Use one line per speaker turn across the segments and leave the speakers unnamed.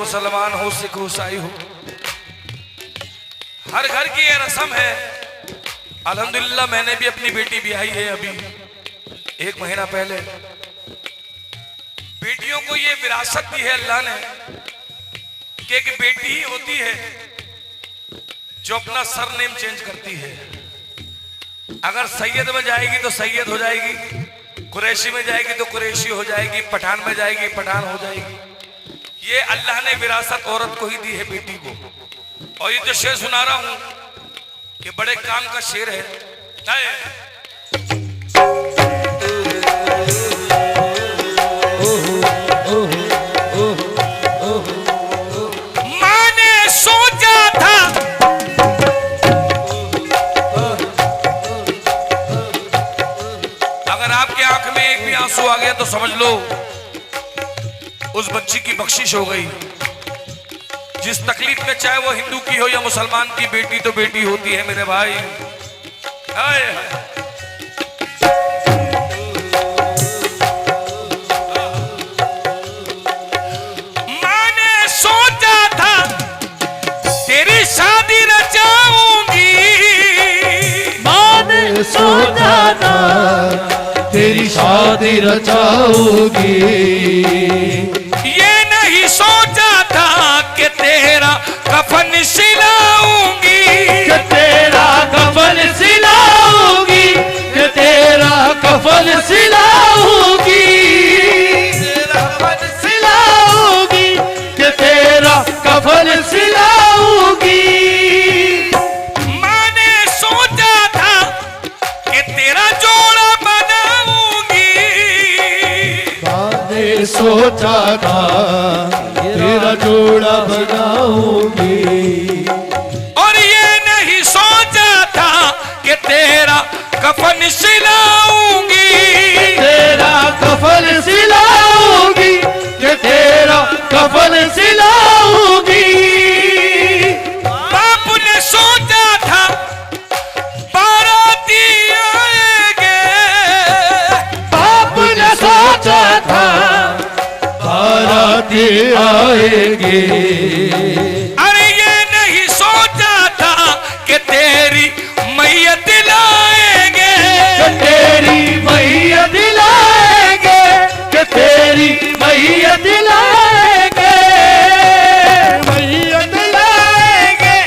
मुसलमान हो, सिख हो, ईसाई हो, हर घर की ये रस्म है। अल्हम्दुलिल्लाह मैंने भी अपनी बेटी ब्याही है अभी 1 महीना पहले। बेटियों को ये विरासत दी है अल्लाह ने कि एक बेटी ही होती है जो अपना सरनेम चेंज करती है। अगर सैयद में जाएगी तो सैयद हो जाएगी, कुरैशी में जाएगी तो कुरैशी हो जाएगी, पठान में जाएगी पठान हो जाएगी। ये अल्लाह ने विरासत औरत को ही दी है, बेटी को। और ये जो शेर सुना रहा हूं ये बड़े काम का शेर है। मैंने सोचा था अगर आपके आंख में एक भी आंसू आ गया तो समझ लो उस बच्ची की बख्शिश हो गई। जिस तकलीफ में, चाहे वो हिंदू की हो या मुसलमान की, बेटी तो बेटी होती है मेरे भाई। हाय मैंने सोचा था तेरी शादी रचाऊंगी,
मैंने सोचा था तेरी शादी रचाऊंगी।
ये नहीं सोचा था कि तेरा कफन सिलाऊंगी,
कि तेरा कफन सिलाऊंगी, कि तेरा कफन सिलाऊंगी, तेरा कफन सिलाऊंगी, कि तेरा कफन सिलाऊंगी।
मैंने सोचा था कि तेरा जोड़ा बनाऊंगी,
मैंने सोचा था तेरा जोड़ा बनाऊंगी।
और ये नहीं सोचा था कि तेरा कफन सिलाऊंगी,
तेरा कफन सिलाऊंगी, कि तेरा कफन सिलाऊंगी।
बाप ने सोचा था बाराती आएंगे,
बाप ने सोचा था बाराती आएंगे।
अरे ये नहीं सोचा था कि तेरी मैयत लाएंगे,
कि तेरी मैया दिलाएंगे, कि तेरी मैया दिलाएंगे, मैया दिलाएंगे।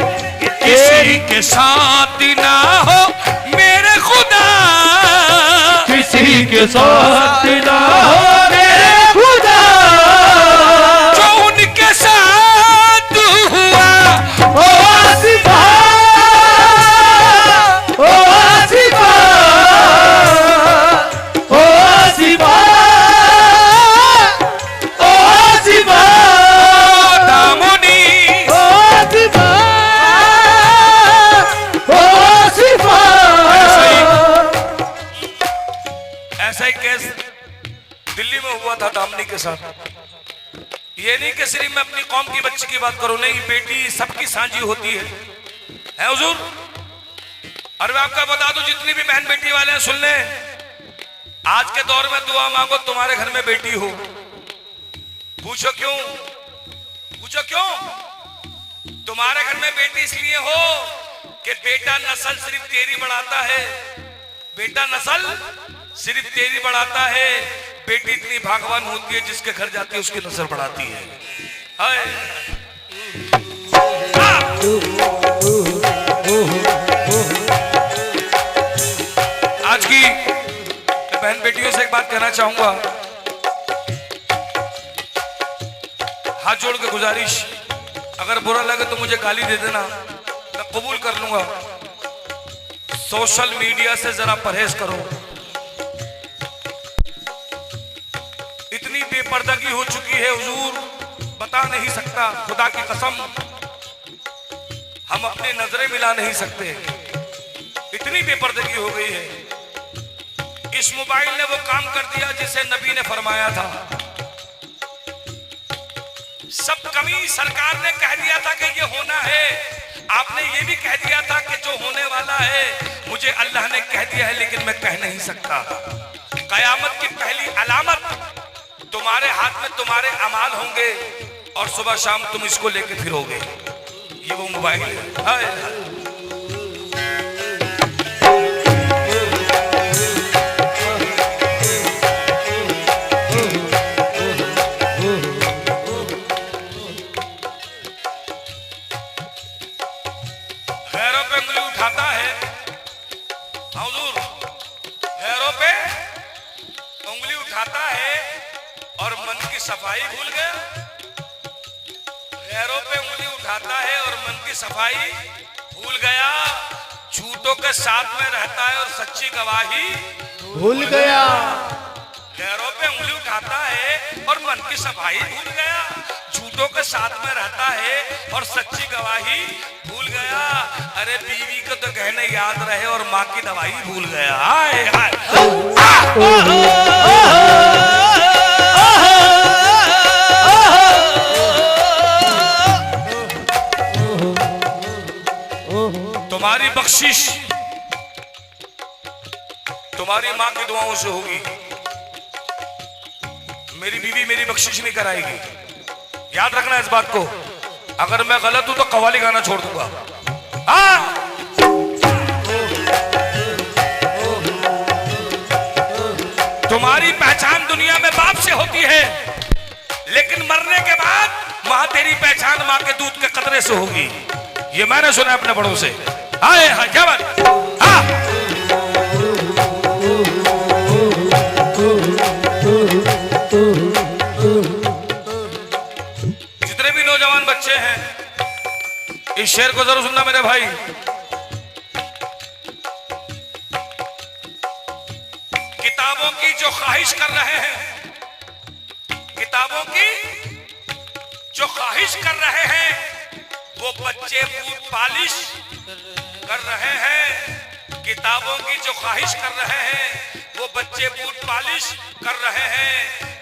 किसी के साथ ना हो मेरे खुदा,
किसी के साथ ना हो मेरे खुदा,
जो उनके साथ हुआ
ओ आसिफा, ओ आसिफा, ओ आसिफा, ओ आसिफा,
दामुनी।
ओ आसिफा, ओ आसिफा।
ऐसा ही केस दिल्ली में हुआ था दामनी के साथ। ये नहीं कि सिर्फ मैं अपनी कौम की बच्ची की बात करूं, नहीं, बेटी सबकी साझी होती है हुजूर। और मैं आपका बता दूं, जितनी भी बहन बेटी वाले हैं सुन लें, आज के दौर में दुआ मांगो तुम्हारे घर में बेटी हो। पूछो क्यों? पूछो क्यों? तुम्हारे घर में बेटी इसलिए हो कि बेटा नस्ल सिर्फ तेरी बढ़ाता है, बेटा नस्ल सिर्फ तेरी बढ़ाता है। बेटी इतनी भागवान होती है जिसके घर जाती है उसकी नस्ल बढ़ाती है। हाय आज की बहन बेटियों से एक बात कहना चाहूंगा, हाथ जोड़ के गुजारिश, अगर बुरा लगे तो मुझे गाली दे देना, मैं कबूल कर लूंगा। सोशल मीडिया से जरा परहेज करो। इतनी बेपर्दगी हो चुकी है हुजूर, बता नहीं सकता, खुदा की कसम हम अपने नजरें मिला नहीं सकते, इतनी बेपर्दगी हो गई है। इस मोबाइल ने वो काम कर दिया जिसे नबी ने फरमाया था। सब कमी सरकार ने कह दिया था कि ये होना है, आपने ये भी कह दिया था कि जो होने वाला है मुझे अल्लाह ने कह दिया है, लेकिन मैं कह नहीं सकता। कयामत की पहली अलामत तुम्हारे हाथ में तुम्हारे अमाल होंगे और सुबह शाम तुम इसको लेके फिरोगे। ये वो मोबाइल है। हाय हाय। पैरों पे उंगली उठाता है, हुजूर पैरों पे उंगली उठाता है और मन की सफाई भूल गया। पैरों पे उंगली उठाता है और मन की सफाई भूल गया। झूठों के साथ में रहता है और सच्ची गवाही
भूल गया।
पैरों पे उंगली उठाता है और मन की सफाई भूल गया। झूठों के साथ में रहता है और सच्ची गवाही भूल गया। अरे बीवी को तो कहने याद रहे और माँ की दवाई भूल गया। हाय हाय। तुम्हारी बख्शिश तुम्हारी माँ की दुआओं से होगी। मेरी बीवी मेरी बख्शिश नहीं कराएगी। याद रखना इस बात को। अगर मैं गलत हूं तो कव्वाली गाना छोड़ दूंगा। तुम्हारी पहचान दुनिया में बाप से होती है, लेकिन मरने के बाद मां तेरी पहचान मां के दूध के कतरे से होगी। ये मैंने सुना अपने बड़ों से। हाय हाय जवान। जितने भी नौजवान बच्चे हैं, इस शेर को जरूर सुनना मेरे भाई। किताबों की जो ख्वाहिश कर रहे हैं, किताबों की जो ख्वाहिश कर रहे हैं, वो बच्चे बूट पालिश कर रहे हैं। किताबों की जो ख्वाहिश कर रहे हैं, वो बच्चे बूट पालिश कर रहे हैं।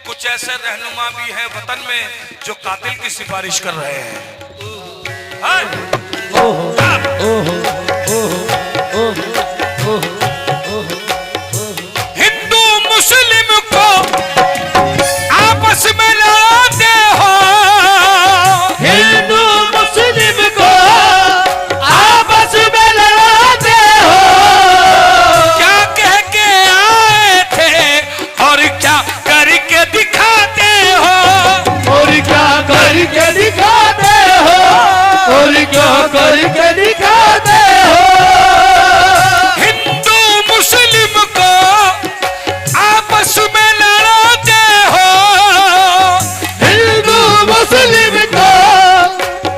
कुछ ऐसे रहनुमा भी हैं वतन में जो कातिल की सिफारिश कर रहे हैं। हिंदू मुस्लिम को आपस में लड़ाते हो,
हिंदू मुस्लिम को आपस में लड़ाते हो।
क्या कह के आए थे और क्या करके दिखाते हो,
और क्या करके दिखाते हो, और क्या करके दिखाते हो।
हिंदू मुस्लिम को आपस में लड़ाते हो,
हिंदू मुस्लिम को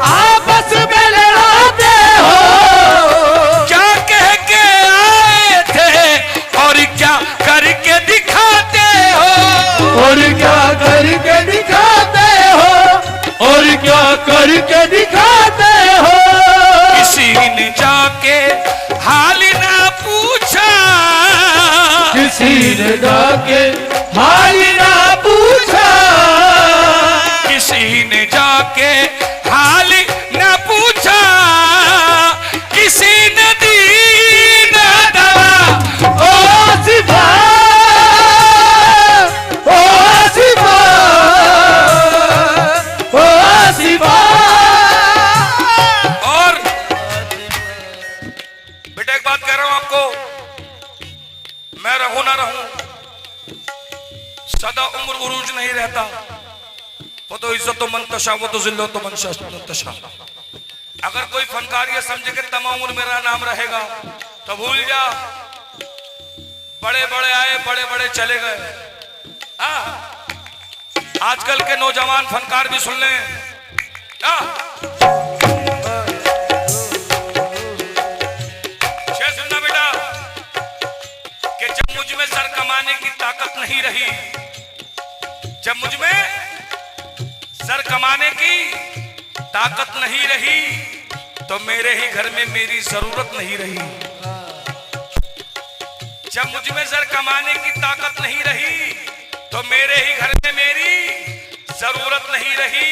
आपस में लड़ाते हो।
क्या कह के आए थे और क्या करके दिखाते हो,
और क्या करके दिखाते हो, और क्या करके दिखाते हो।
किसी ने जाके हाल ना पूछा,
किसी ने जाके हाल ना पूछा,
किसी ने जाके हाल न पूछा, किसी ने दी न दवा।
ओ सिफा, ओ सिफा, ओ सिफा।
और बेटा एक बात कह रहा हूं आपको, मैं रहूं ना रहूं, सदा उम्र उरूज नहीं रहता। वो तो इज्जत तो मंतशा, वो तो जिल्लत तो मंतशा। अगर कोई फनकार ये समझे कि तमाम उम्र मेरा नाम रहेगा तो भूल जा। बड़े बड़े आए, बड़े बड़े चले गए। आजकल के नौजवान फनकार भी सुन लें। सुनना बेटा कि जब मुझ में सर कमाने की ताकत नहीं रही, जब मुझ में सर कमाने की ताकत नहीं रही, तो मेरे ही घर में मेरी जरूरत नहीं रही। जब मुझ में सर कमाने की ताकत नहीं रही, तो मेरे ही घर में मेरी जरूरत नहीं रही।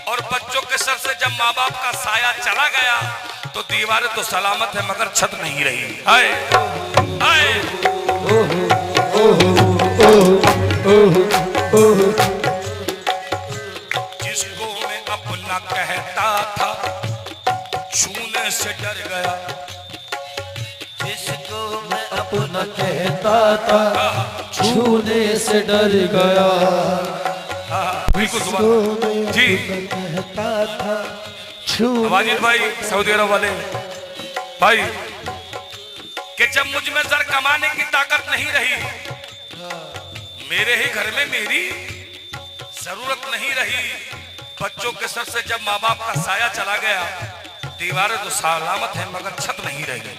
और बच्चों के सर से जब माँ बाप का साया चला गया, तो दीवारें तो सलामत है मगर छत नहीं रही। हाय हाय। जिसको मैं अपना कहता था, छूने से डर गया।
जिसको मैं अपना कहता था, छूने से डर गया।
बिल्कुल सुभान जी।
कहता था,
वाजिद भाई सऊदी अरब वाले भाई, कि जब मुझ में जर कमाने की ताकत नहीं रही, मेरे ही घर में मेरी जरूरत नहीं रही, बच्चों के सर से जब माँ बाप का साया चला गया, दीवारें तो सलामत है मगर छत नहीं रह गई।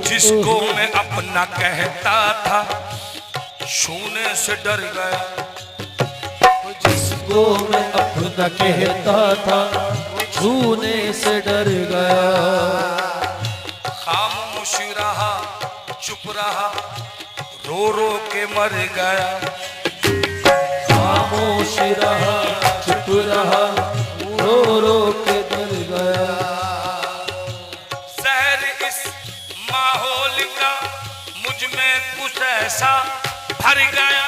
जिसको मैं अपना कहता था, छूने से डर गया।
जिसको मैं अपना कहता था, छूने से डर गया।
खामोश रहा, चुप रहा, रो रो के मर गया।
खामोश रहा, चुप रहा, रो रो के डर गया।
शहर इस माहौल का मुझ में कुछ ऐसा भर गया।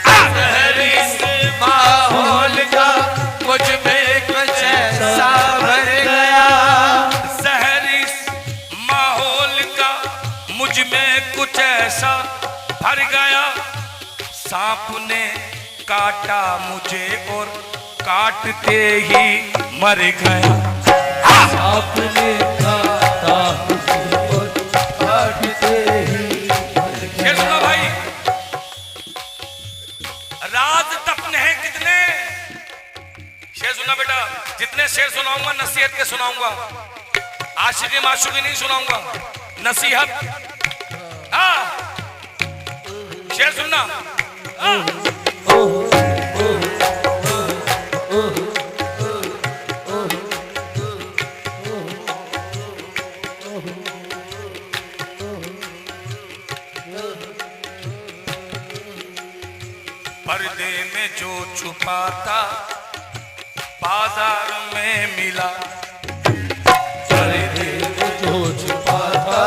शहर इस माहौल का मुझ में कुछ ऐसा भर गया।
शहर इस माहौल का मुझ में कुछ ऐसा भर गया। सांप ने काटा मुझे और काटते ही मर गया।
सांप ने काटा मुझे और काटते ही मर गया।
ये सुनो भाई, राज दफन है कितने शेर सुना बेटा, जितने शेर सुनाऊंगा नसीहत के सुनाऊंगा, आशिकी माशुकी नहीं सुनाऊंगा, नसीहत। हाँ शेर सुनना। हाँ पर्दे में जो छुपा था, बाजार में मिला।
पर्दे में जो छुपा था,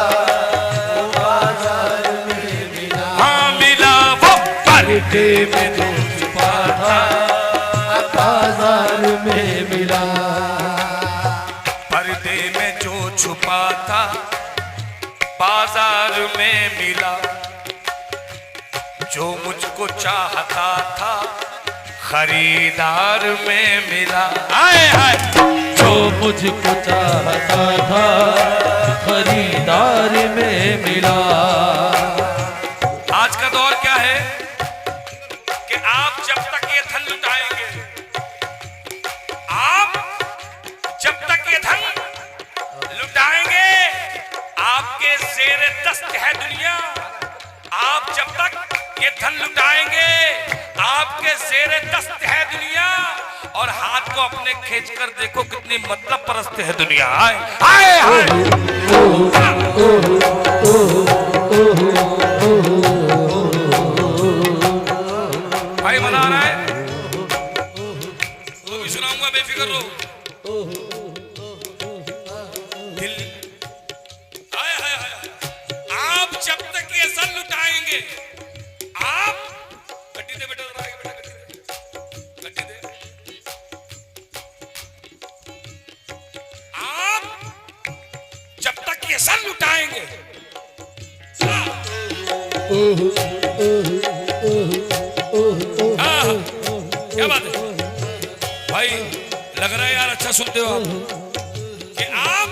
बाजार में मिला।
हाँ मिला वो
पर्दे में जो छुपा था, बाजार में मिला।
पर्दे में जो छुपा था, बाजार में मिला। जो मुझको चाहता था, खरीदार में मिला। आए हाय,
जो मुझको चाहता था, खरीदार में मिला।
आज का दौर क्या है कि आप जब तक ये धन लुटाएंगे, आप जब तक ये धन लुटाएंगे, आपके ज़ेरे दस्त है दुनिया। आप जब तक ये धन लुटाएंगे, आपके ज़ेरे दस्त है दुनिया। और हाथ को अपने खींच कर देखो कितनी मतलब परस्त है दुनिया। आए आए आए। भाई मजा आ रहा है, वो भी सुनाऊंगा, बेफिक्र रहो। दिल आए हाय हाय। आप जब तक ये धन लुटाएंगे, आप गड्डी दे बेटा, आगे बेटा गड्डी दे। आप जब तक ये धन लुटाएंगे, क्या बात है भाई, लग रहा है यार अच्छा सुनते हो आप, कि आप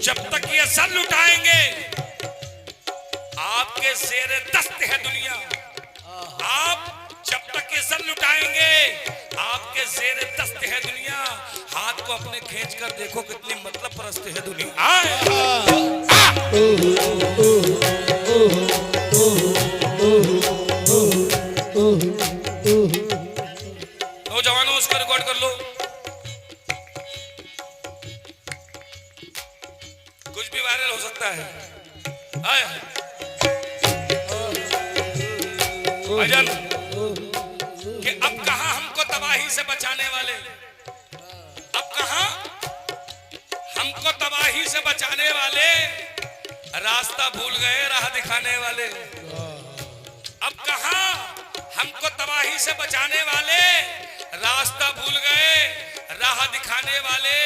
जब तक ये धन लुटाएंगे, आपके ज़ेरे दस्त है दुनिया। आप जब तक ये धन लुटाएंगे, आपके ज़ेरे दस्त है दुनिया। हाथ को अपने खींच कर देखो कितनी मतलब परस्त है दुनिया। नौजवानों उसको रिकॉर्ड कर लो, कुछ भी वायरल हो सकता है। भजन कि अब कहां हमको तबाही से बचाने वाले, अब कहां हमको तबाही से बचाने वाले, रास्ता भूल गए राह दिखाने वाले। अब कहा हमको तबाही से बचाने वाले, रास्ता भूल गए, राह दिखाने वाले,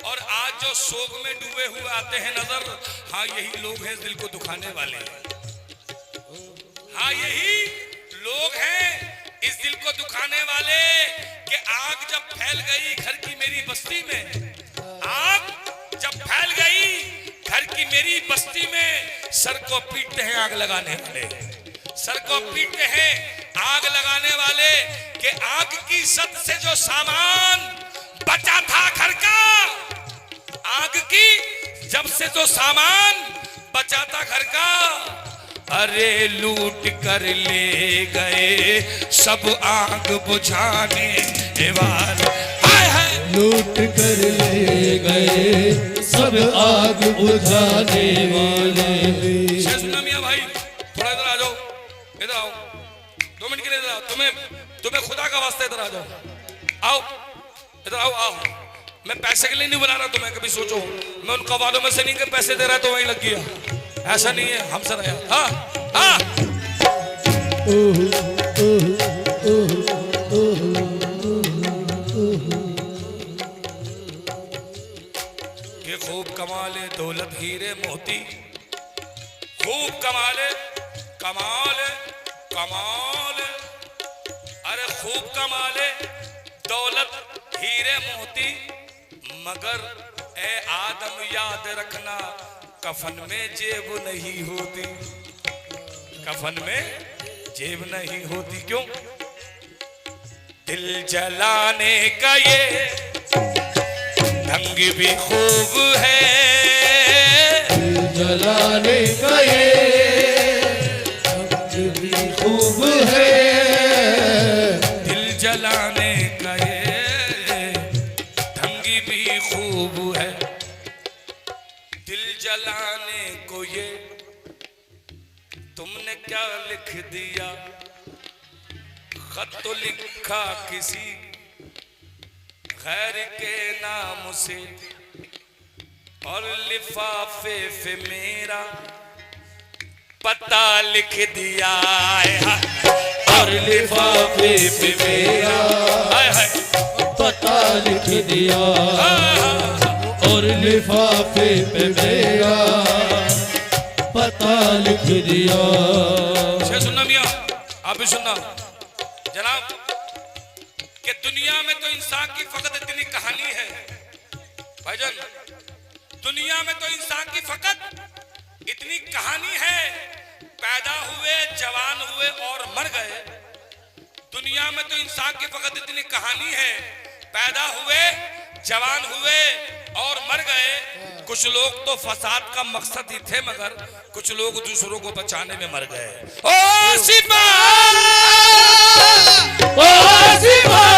और आज जो शोक में डूबे हुए आते हैं नजर, हाँ यही लोग हैं दिल को दुखाने वाले। हाँ यही लोग हैं इस दिल को दुखाने वाले कि आग जब फैल गई घर की मेरी बस्ती में, आग जब फैल गई घर की मेरी बस्ती में, सर को पीटते हैं आग लगाने वाले, सर को पीटते हैं आग लगाने वाले कि आग की सत से जो सामान बचा था घर का, आग की जब से जो सामान बचा था घर का, अरे लूट कर ले गए सब आग बुझाने वाले, हाय हाय
लूट कर ले गए सब आग बुझाने वाले।
सुनना मियां भाई, थोड़ा इधर आ जाओ, इधर आओ 2 मिनट के लिए, इधर आओ, तुम्हें खुदा का वास्ता इधर आ जाओ, आओ इधर आओ, आओ। मैं पैसे के लिए नहीं बुला रहा तुम्हें, कभी सोचो मैं उन कवालों में से नहीं कि पैसे दे रहा है तो वहीं लग गया, ऐसा नहीं है हमसे रहा। हाँ हाँ ये खूब कमाले दौलत हीरे मोती, खूब कमाले कमाल कमाल, अरे खूब कमाले दौलत हीरे मोती, मगर ए आदम याद रखना कफन में जेब नहीं होती, कफन में जेब नहीं होती। क्यों? दिल जलाने का ये ढंग भी खूब है,
दिल जलाने का ये ढंग भी खूब है,
दिल जलाने का ये ढंग भी खूब है, दिल जलाने को ये तुमने क्या लिख दिया, खत तो लिखा किसी गैर के नाम से, और लिफाफे पे मेरा पता लिख दिया है,
और लिफाफे पे मेरा
हाय हाय
पता लिख दिया, और लिफाफे पे मेरा पता लिख दिया।
सुनना मियां, आप भी सुनना जनाब, कि दुनिया में तो इंसान की फकत इतनी कहानी है भाईजान, दुनिया में तो इंसान की फकत इतनी कहानी है, पैदा हुए जवान हुए और मर गए, दुनिया में तो इंसान की फकत इतनी कहानी है, पैदा हुए जवान हुए और मर गए, कुछ लोग तो फसाद का मकसद ही थे मगर कुछ लोग दूसरों को बचाने में मर गए। ओ सिपाही, ओ सिपाही